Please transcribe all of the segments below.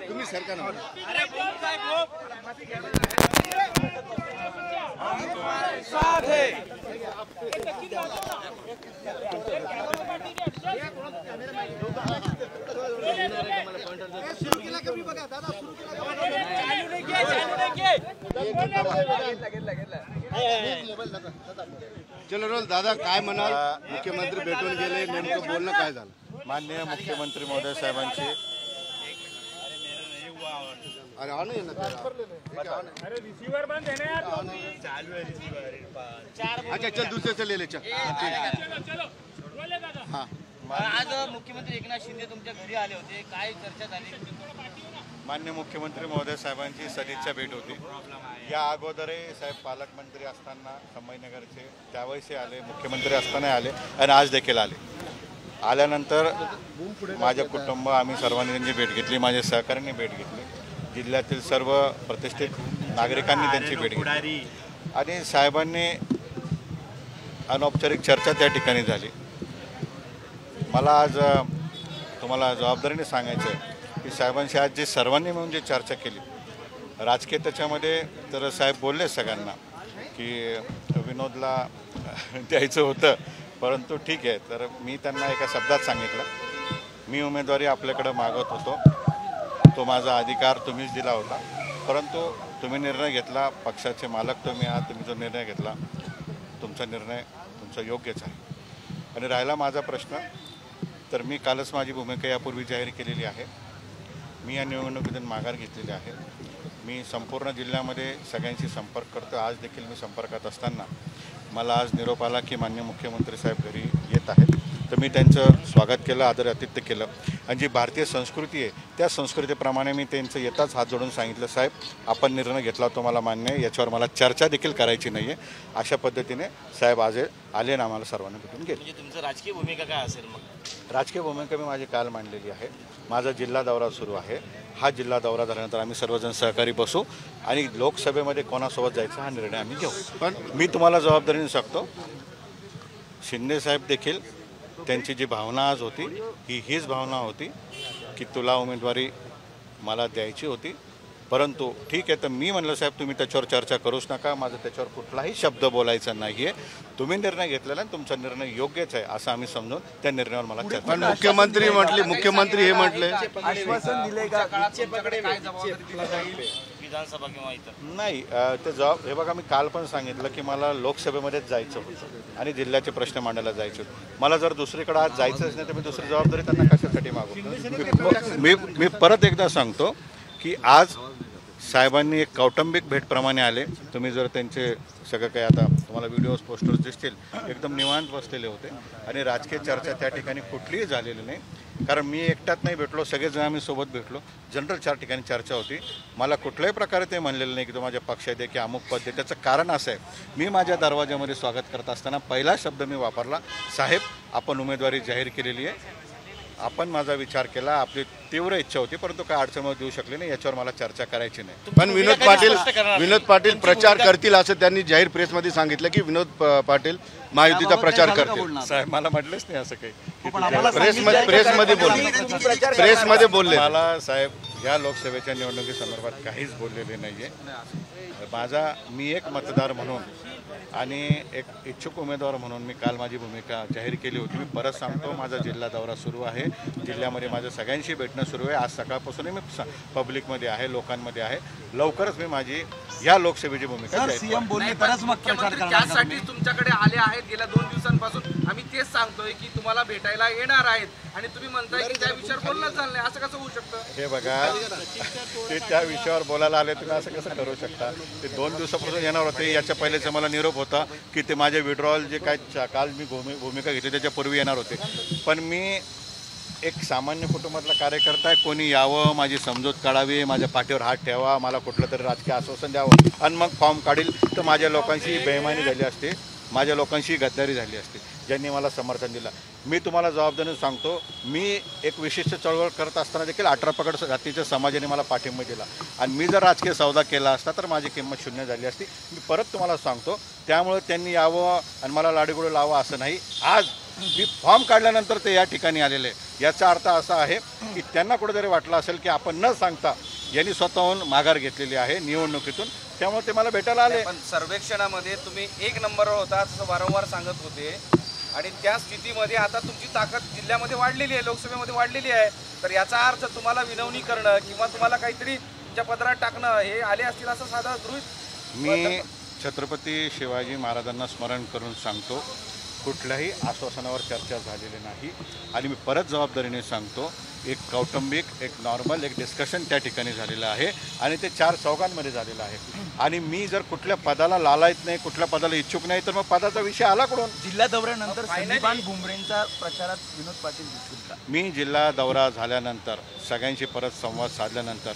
तुम्ही सरकार चलो रोल दादा काय म्हणाल? मुख्यमंत्री भेटून गेले, नेमकं बोलणं काय झालं? माननीय मुख्यमंत्री महोदय साहेबांची अरे ऑन आहे ना अरे रिसीवर बंद है ना यार, चालू है रिसीवर। अच्छा चल दूसरे से ले ले चल। चलो चलो बोले दादा। हाँ आज मुख्यमंत्री एकनाथ शिंदे तुमच्या घरी आले होते, काय चर्चा झाली? माननीय मुख्यमंत्री महोदय साहेबांची सदिच्छा भेट होती। या अगोदरही साहेब पालकमंत्री असताना संभाजीनगरचे त्यावेळेस आले, मुख्यमंत्री असताना आले आणि आज देखील आले। आल्यानंतर माझे कुटुंब आम्ही सर्वांनी त्यांची भेट घेतली, माझे सहकाऱ्यांनी भेट घेतली, जिल्ह्यातील सर्व प्रतिष्ठित नागरिकांनी त्यांची भेट घेतली आणि साहेबांनी अनौपचारिक चर्चा त्या ठिकाणी झाली। मला आज तुम्हाला जबाबदारीने सांगायचं आहे की साहेबांशी आज जी सर्वांनी मिळून जी चर्चा केली, राजकीय त्याच्यामध्ये तर साहेब बोलले सगळ्यांना की विनोदला द्यायचं होतं, परंतु ठीक आहे। तर मी त्यांना एका शब्दात सांगितलं, मी उमेदवारी आपल्याकडे मागत होतो, तो माझा अधिकार तुम्हीच दिला होता, परंतु तुम्ही निर्णय घेतला, पक्षाचे मालक तुम्ही आहात, तुम्ही जो निर्णय घेतला तुमचा निर्णय तुमचा योग्यच आहे। आणि राहिला माझा प्रश्न, तर मी कालच माझी भूमिका यापूर्वी जाहीर केलेली आहे। मी या निवडणुकीतून माघार घेतलेली आहे। मी संपूर्ण जिल्ह्यामध्ये सगळ्यांशी संपर्क करतो। आज देखील मी संपर्कात असताना मला आज निरोप आला की माननीय मुख्यमंत्री साहेब घरी येत आहेत, तर मी त्यांचं स्वागत केलं, आदर आतिथ्य केलं आणि जी भारतीय संस्कृती आहे त्या संस्कृतीप्रमाणे मी त्यांचं येताच हात जोडून सांगितलं, साहेब आपण निर्णय घेतला तो मला मान्य आहे, याच्यावर मला चर्चा देखील करायची नाही आहे। अशा पद्धतीने साहेब आज आले ना, आम्हाला सर्वांना भेटून गेले। म्हणजे तुमचं राजकीय भूमिका काय असेल? मग राजकीय भूमिका मी माझी काल मांडलेली आहे। माझा जिल्हा दौरा सुरू आहे। हा जिल्हा दौरा झाल्यानंतर आम्ही सर्वजण सहकारी बसू आणि लोकसभेमध्ये कोणासोबत जायचा हा निर्णय आम्ही घेऊ। पण मी तुम्हाला जबाबदारीने सांगतो, शिंदे साहेब देखील त्यांची जी भावना आज होती हीच भावना होती की तुला उमेदवारी मला द्यायची होती, परंतु ठीक आहे। तर मी म्हणलं साहेब तुम्ही त्याच्यावर चर्चा करूच नका, माझं त्याच्यावर कुठलाही शब्द बोलायचा नाही आहे, तुम्ही निर्णय घेतलेला आणि तुमचा निर्णय योग्यच आहे असं आम्ही समजून त्या निर्णयावर मला चर्चा। पण मुख्यमंत्री हे म्हटले आश्वासन दिले का विधानसभा किंवा इतर? नाही, ते जबाब हे बघा, मी काल पण सांगितलं की मला लोकसभेमध्येच जायचं होतं आणि जिल्ह्याचे प्रश्न मांडायला जायचे होते। मला जर दुसरीकडे आज जायचंच नाही तर मी दुसरी जबाबदारी त्यांना कशासाठी मागू? मी परत एकदा सांगतो की आज साहेबांनी एक कौटुंबिक भेटप्रमाणे आले। तुम्ही जर त्यांचे सगळं काही आता तुम्हाला व्हिडिओज पोस्टर्स दिसतील, एकदम निवांत बसलेले होते आणि राजकीय चर्चा त्या ठिकाणी कुठलीही झालेली नाही, कारण मी एकटाच नाही भेटलो, सगळेजण आम्ही सोबत भेटलो। जनरल 4 ठिकाणी चर्चा होती। मला कुठल्याही प्रकारे ते म्हणलेलं नाही की तो माझ्या पक्षात आहे की अमुक पद आहे। त्याचं कारण असं आहे, मी माझ्या दरवाज्यामध्ये स्वागत करत असताना पहिला शब्द मी वापरला, साहेब आपण उमेदवारी जाहीर केलेली आहे, आपण माझा विचार केला, आपली तीव्र इच्छा होती परंतु काय अडचण देऊ शकली नाही, याच्यावर मला चर्चा करायची नाही। पण विनोद पाटील प्रचार करतील असं त्यांनी जाहीर प्रेसमध्ये सांगितलं की विनोद पाटील महायुतीचा प्रचार करतील। साहेब मला म्हटलंच नाही असं काही, प्रेसमध्ये बोलले मला साहेब या लोकसभेच्या निवडणुकीसंदर्भात काहीच बोललेले नाही आहे। मी एक मतदार म्हणून आणि एक इच्छुक उमेदवार म्हणून मी काल माझी भूमिका जाहीर केली होती। मी परत सांगतो, माझा जिल्हा दौरा सुरू आहे, जिल्ह्यामध्ये माझ्या सगळ्यांशी भेटणं सुरू आहे। आज सकाळपासूनही मी पब्लिकमध्ये आहे, लोकांमध्ये आहे। लवकरच मी माझी या लोकसभेची भूमिका सीएम बोलले तरच मग प्रचार करणार। त्यासाठी तुमच्याकडे आले आहेत, गेल्या 2 दिवसांपासून आम्ही तेच सांगतोय की तुम्हाला भेटायला येणार आहेत आणि तुम्ही म्हणताय की त्या विषयावर बोलणं चाललंय, असं कसं होऊ शकतं? हे बघा, ते त्या विषयावर बोलायला आले, तुम्ही असं कसं करू शकता? ते 2 दिवसापासून येणार होते, याच्या पहिलेच मला निरोप होता की ते माझे विड्रॉल जे काय काल मी भूमिका घेतली त्याच्यापूर्वी येणार होते। पण मी एक सामान्य कुटुंबातला कार्यकर्ता आहे, कोणी यावं, माझी समजूत काढावी, माझ्या पाठीवर हात ठेवा, मला कुठलं तरी राजकीय आश्वासन द्यावं आणि मग फॉर्म काढील, तर माझ्या लोकांशी बेईमानी झाली असते, माझ्या लोकांशी गद्दारी झाली असते, ज्यांनी मला समर्थन दिलं। मी तुम्हाला जबाबदारीने सांगतो, मी एक विशिष्ट चळवळ करत असताना देखील 18 पगड जातीच्या समाजाने मला पाठिंबा दिला आणि मी जर राजकीय सौदा केला असता तर माझी किंमत शून्य झाली असती। मी परत तुम्हाला सांगतो, त्यामुळे त्यांनी यावं आणि मला लाडीगुडी लावावं असं नाही। आज मी फॉर्म काढल्यानंतर ते या ठिकाणी आलेले आहे। याचा अर्थ असा आहे की त्यांना कुठेतरी वाटलं असेल की आपण न सांगता यांनी स्वतःहून माघार घेतलेली आहे निवडणुकीतून, त्यामुळे ते मला भेटायला आले। पण सर्वेक्षणामध्ये तुम्ही 1 नंबरवर होता असं वारंवार सांगत होते आणि त्या स्थितीमध्ये आता तुमची ताकद जिल्ह्यामध्ये वाढलेली आहे, लोकसभेमध्ये वाढलेली आहे, तर याचा अर्थ तुम्हाला विनवणी करणं किंवा तुम्हाला काहीतरी तुमच्या पदरात टाकणं हे आले असतील असं साधा गृहीत। मी छत्रपती शिवाजी महाराजांना स्मरण करून सांगतो, कुठल्याही आश्वासनावर चर्चा झालेली नाही आणि मी परत जबाबदारीने सांगतो, एक कौटुंबिक, एक नॉर्मल, एक डिस्कशन त्या ठिकाणी झालेलं आहे आणि ते 4 चौघांमध्ये झालेलं आहे। आणि मी जर कुठल्या पदाला लालायत नाही, कुठल्या पदाला इच्छुक नाही, तर मग पदाचा विषय आला कुठून? जिल्हा दौऱ्यानंतर संदीपान भुमरेंचा प्रचारात विनोद पाटील दिसतील का? मी जिल्हा दौरा झाल्यानंतर सगळ्यांशी परत संवाद साधल्यानंतर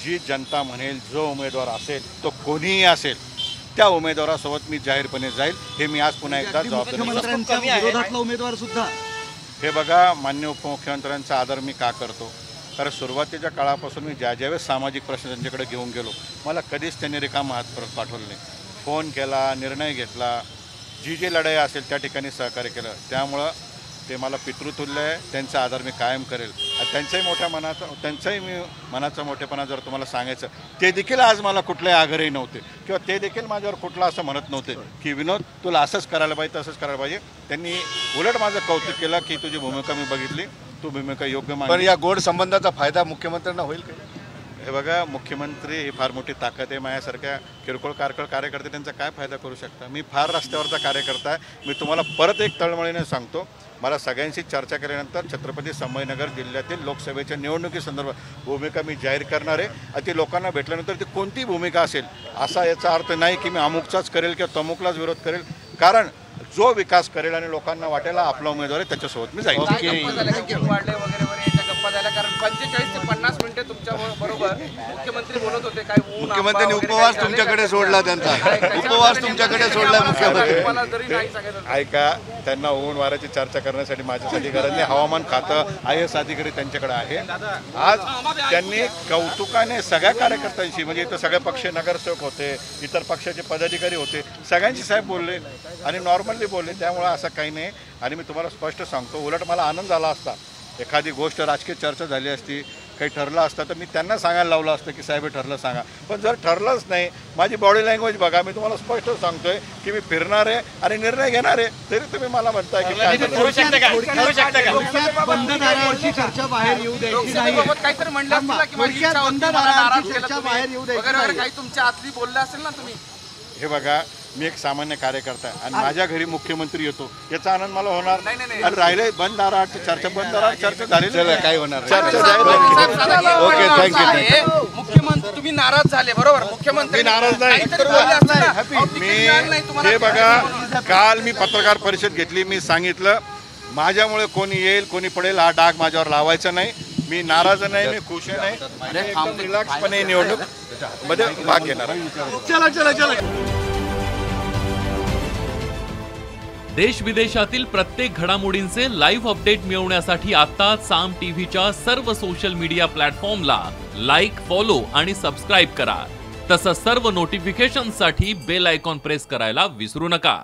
जी जनता म्हणेल, जो उमेदवार असेल तो कोणीही असेल, त्या उमेदवारासोबत मी जाहीरपणे जाईल, हे मी आज पुन्हा एकदा जबाबदारी मुख्यमंत्र्यांच्या विरोधातला उमेदवार सुद्धा हे बघा, माननीय उपमुख्यमंत्र्यांचा आदर मी का करतो, कारण सुरुवातीच्या काळापासून मी ज्यावेळेस सामाजिक प्रश्न त्यांच्याकडे घेऊन गेलो, मला कधीच त्यांनी रिकामा हात परत पाठवलं नाही। फोन केला, निर्णय घेतला, जी लढाई असेल त्या ठिकाणी सहकार्य केलं, त्यामुळं ते मला पितृतुल्य आहे, त्यांचा आदर मी कायम करेल। त्यांचाही मी मनाचा मोठेपणा जर तुम्हाला सांगायचं, ते देखील आज मला कुठल्याही आग्रही नव्हते किंवा ते देखील माझ्यावर कुठलं असं म्हणत नव्हते की विनोद तुला असंच करायला पाहिजे, तसंच करायला पाहिजे। त्यांनी उलट माझं कौतुक केलं की तुझी भूमिका मी बघितली, तू भूमिका योग्य पण मानली। या गोड संबंधाचा फायदा मुख्यमंत्र्यांना होईल का? हे बघा, मुख्यमंत्री ही फार मोठी ताकद आहे, माझ्यासारख्या किरकोळ कार्यकर्ते त्यांचा काय फायदा करू शकता? मी फार रस्त्यावरचा कार्यकर्ता आहे। मी तुम्हाला परत एक तळमळीने सांगतो, मला सगळ्यांशी चर्चा केल्यानंतर छत्रपती संभाजीनगर जिल्ह्यातील लोकसभेच्या निवडणुकीसंदर्भात भूमिका मी जाहीर करणार आहे आणि ती लोकांना भेटल्यानंतर ती कोणती भूमिका असेल असा याचा अर्थ नाही की मी अमुकचाच करेल किंवा तमुकलाच विरोध करेल, कारण जो विकास करेल आणि लोकांना वाटेल आपला उमेदवार आहे त्याच्यासोबत मी जाईल। काय गप्पा झाल्या का? ऊन वाढले वगैरे वगैरे याच्या गप्पा झाल्या, कारण 45 ते 50 मिनिटे तुमच्या बरोबर मुख्यमंत्री बोलत होते, काय ऊन मुख्यमंत्र्यांनी उपवास तुमच्याकडे सोडला, त्यांचा उपवास तुमच्याकडे सोडला मुख्यमंत्री। मला जरी नाही सांगायचं ऐका, त्यांना ऊन वाऱ्याची चर्चा करण्यासाठी माझ्यासाठी गरज नाही। हवामान खातं, IAS अधिकारी त्यांच्याकडे आहे। आज त्यांनी कौतुकाने सगळ्या कार्यकर्त्यांशी, म्हणजे इथं सगळे पक्ष नगरसेवक होते, इतर पक्षाचे पदाधिकारी होते, सगळ्यांशी साहेब बोलले आणि नॉर्मली बोलले, त्यामुळे असं काही नाही। आणि मी तुम्हाला स्पष्ट सांगतो, उलट मला आनंद झाला असता, एखादी गोष्ट राजकीय चर्चा झाली असती, काही ठरलं असतं तर मी त्यांना सांगायला लावलं असतं की साहेब हे ठरलं सांगा, पण जर ठरलंच नाही, माझी बॉडी लँग्वेज बघा, मी तुम्हाला स्पष्ट सांगतोय की मी फिरणार आहे आणि निर्णय घेणार आहे, तरी तुम्ही मला म्हणताय की बंद दारावरची चर्चा बाहेर येऊ द्यायची नाही, लोकसभेबाबत काहीतरी म्हणलं असेल ना, की माझी इच्छा होती, बंद मला नाराज दारावरची केलं चर्चा तुम्ही, बाहेर येऊ द्यायची वगैरे वगैरे नाही। काही तुमच्या आतली बोलले असेल ना तुम्ही। हे बघा, मी एक सामान्य कार्यकर्ता आहे आणि माझ्या घरी मुख्यमंत्री येतो याचा आनंद मला होणार नाही। आणि राहिले बंद दाराची चर्चा, बंद दाराची चर्चा झालेली चला, नाही। काय होणार नाही। चर्चा साहेब, जाहीर ओके, असं थँक्यू। आहे, मुख्यमंत्री तुम्ही नाराज झाले, बरोबर? मुख्यमंत्री मी नाराज नाही। काहीतरी बोलले असतील ना, अहो, तिकीट मिळालं नाही तुम्हाला, हे बघा, काल मी पत्रकार परिषद घेतली, मी सांगितलं माझ्यामुळे कोणी येईल कोणी पडेल हा डाग माझ्यावर लावायचा नाही, मी नाराज नाही, मी खुश नाही, एकदम रिलॅक्सपणे निवडणूक मध्ये भाग घेणार। देश विदेशातील प्रत्येक घडामोडींचे लाईव्ह अपडेट मिळवण्यासाठी आता साम टीव्हीच्या सर्व सोशल मीडिया प्लॅटफॉर्मला लाईक, फॉलो आणि सबस्क्राईब करा। तसंच सर्व नोटिफिकेशनसाठी बेल आयकॉन प्रेस करायला विसरू नका।